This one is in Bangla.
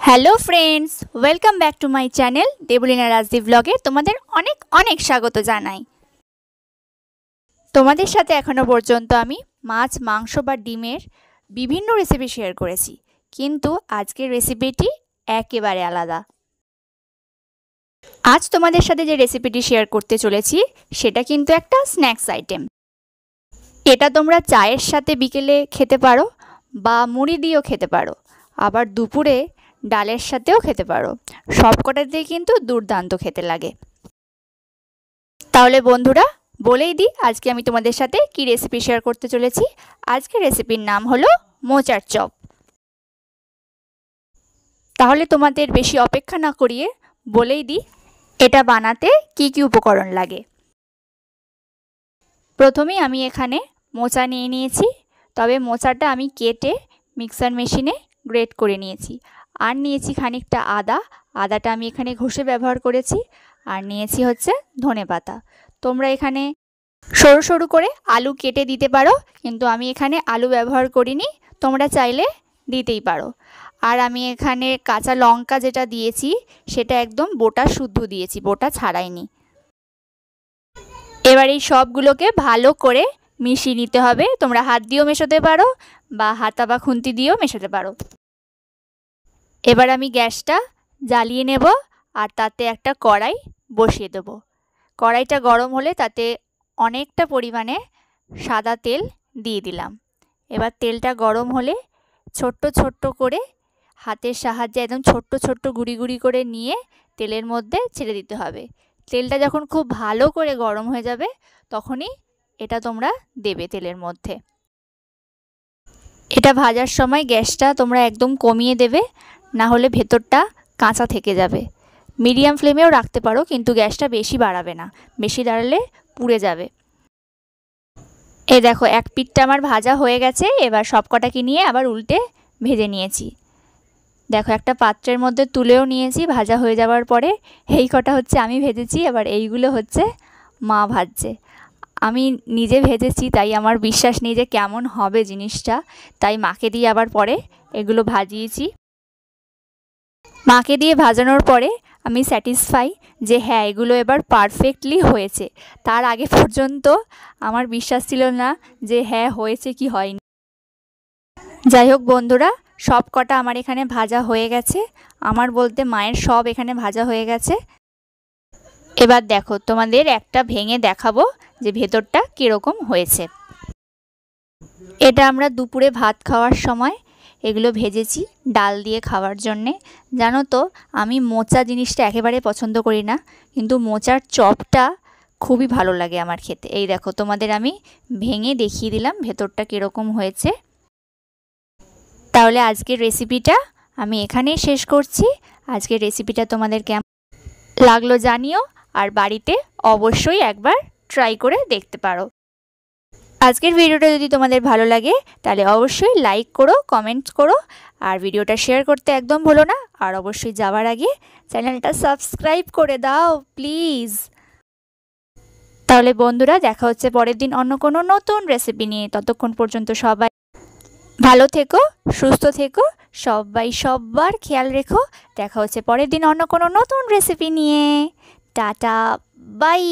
Hello friends, welcome back to my channel Debleena Rajdeep ব্লগে তোমাদের অনেক অনেক স্বাগত জানাই। তোমাদের সাথে এখনো পর্যন্ত আমি মাছ, মাংস বা ডিমের বিভিন্ন রেসিপি শেয়ার করেছি, কিন্তু আজকের রেসিপিটি একেবারে আলাদা। আজ তোমাদের সাথে যে রেসিপিটি শেয়ার করতে চলেছি সেটা কিন্তু একটা স্ন্যাক্স আইটেম। এটা তোমরা চায়ের সাথে বিকেলে খেতে পারো বা মুড়ি দিয়েও খেতে পারো, আবার দুপুরে ডালের সাথেও খেতে পারো। সবকটাতেই কিন্তু দুর্দান্ত খেতে লাগে। তাহলে বন্ধুরা বলেই দিই আজকে আমি তোমাদের সাথে কি রেসিপি শেয়ার করতে চলেছি। আজকের রেসিপির নাম হলো মোচার চপ। তাহলে তোমাদের বেশি অপেক্ষা না করিয়ে বলেই দিই এটা বানাতে কি কি উপকরণ লাগে। প্রথমেই আমি এখানে মোচা নিয়ে নিয়েছি, তবে মোচাটা আমি কেটে মিক্সার মেশিনে গ্রেট করে নিয়েছি। আর নিয়েছি খানিকটা আদাটা আমি এখানে ঘষে ব্যবহার করেছি। আর নিয়েছি হচ্ছে ধনেপাতা। তোমরা এখানে সরু সরু করে আলু কেটে দিতে পারো, কিন্তু আমি এখানে আলু ব্যবহার করিনি, তোমরা চাইলে দিতেই পারো। আর আমি এখানে কাঁচা লঙ্কা যেটা দিয়েছি সেটা একদম বোটা শুদ্ধ দিয়েছি, বোটা ছাড়াইনি। এবার এই সবগুলোকে ভালো করে মিশিয়ে নিতে হবে। তোমরা হাত দিয়েও মেশাতে পারো বা হাতা বা খুন্তি দিয়েও মেশাতে পারো। এবার আমি গ্যাসটা জ্বালিয়ে নেব আর তাতে একটা কড়াই বসিয়ে দেব। কড়াইটা গরম হলে তাতে অনেকটা পরিমাণে সাদা তেল দিয়ে দিলাম। এবার তেলটা গরম হলে ছোট্ট ছোট্ট করে হাতের সাহায্যে একদম ছোট্ট ছোট্ট গুঁড়ি গুঁড়ি করে নিয়ে তেলের মধ্যে ছেড়ে দিতে হবে। তেলটা যখন খুব ভালো করে গরম হয়ে যাবে তখনই এটা তোমরা দেবে তেলের মধ্যে। এটা ভাজার সময় গ্যাসটা তোমরা একদম কমিয়ে দেবে, না হলে ভেতরটা কাঁচা থেকে যাবে। মিডিয়াম ফ্লেমেও রাখতে পারো, কিন্তু গ্যাসটা বেশি বাড়াবে না, বেশি বাড়ালে পুড়ে যাবে। এই দেখো এক পিঠটা আমার ভাজা হয়ে গেছে। এবার সবকটাকে নিয়ে আবার উল্টে ভেজে নিয়েছি। দেখো একটা পাত্রের মধ্যে তুলেও নিয়েছি ভাজা হয়ে যাওয়ার পরে। এই কটা হচ্ছে আমি ভেজেছি, এবার এইগুলো হচ্ছে মা ভাজছে। আমি নিজে ভেজেছি তাই আমার বিশ্বাস নেই যে কেমন হবে জিনিসটা, তাই মাকে দিয়ে আবার পরে এগুলো ভাজিয়েছি। মাকে দিয়ে ভাজানোর পরে আমি স্যাটিসফাই যে হ্যাঁ এগুলো এবার পারফেক্টলি হয়েছে। তার আগে পর্যন্ত আমার বিশ্বাস ছিল না যে হ্যাঁ হয়েছে কি হয়নি। যাই হোক বন্ধুরা, সব কটা আমার এখানে ভাজা হয়ে গেছে। আমার বলতে মায়ের সব এখানে ভাজা হয়ে গেছে। এবার দেখো তোমাদের একটা ভেঙে দেখাবো যে ভেতরটা কীরকম হয়েছে। এটা আমরা দুপুরে ভাত খাওয়ার সময় এগুলো ভেজেছি ডাল দিয়ে খাওয়ার জন্যে। জানো তো আমি মোচা জিনিসটা একেবারে পছন্দ করি না, কিন্তু মোচার চপটা খুবই ভালো লাগে আমার খেতে। এই দেখো তোমাদের আমি ভেঙে দেখিয়ে দিলাম ভেতরটা কীরকম হয়েছে। তাহলে আজকের রেসিপিটা আমি এখানেই শেষ করছি। আজকের রেসিপিটা তোমাদের কেমন লাগলো জানিও, আর বাড়িতে অবশ্যই একবার ট্রাই করে দেখতে পারো। আজকের ভিডিওটা যদি তোমাদের ভালো লাগে তাহলে অবশ্যই লাইক করো, কমেন্ট করো, আর ভিডিওটা শেয়ার করতে একদম ভুলো না। আর অবশ্যই যাওয়ার আগে চ্যানেলটা সাবস্ক্রাইব করে দাও প্লিজ। তাহলে বন্ধুরা দেখা হচ্ছে পরের দিন অন্য কোনো নতুন রেসিপি নিয়ে। ততক্ষণ পর্যন্ত সবাই ভালো থেকো, সুস্থ থেকো, সবাই সবার খেয়াল রেখো। দেখা হচ্ছে পরের দিন অন্য কোনো নতুন রেসিপি নিয়ে। Tata, by.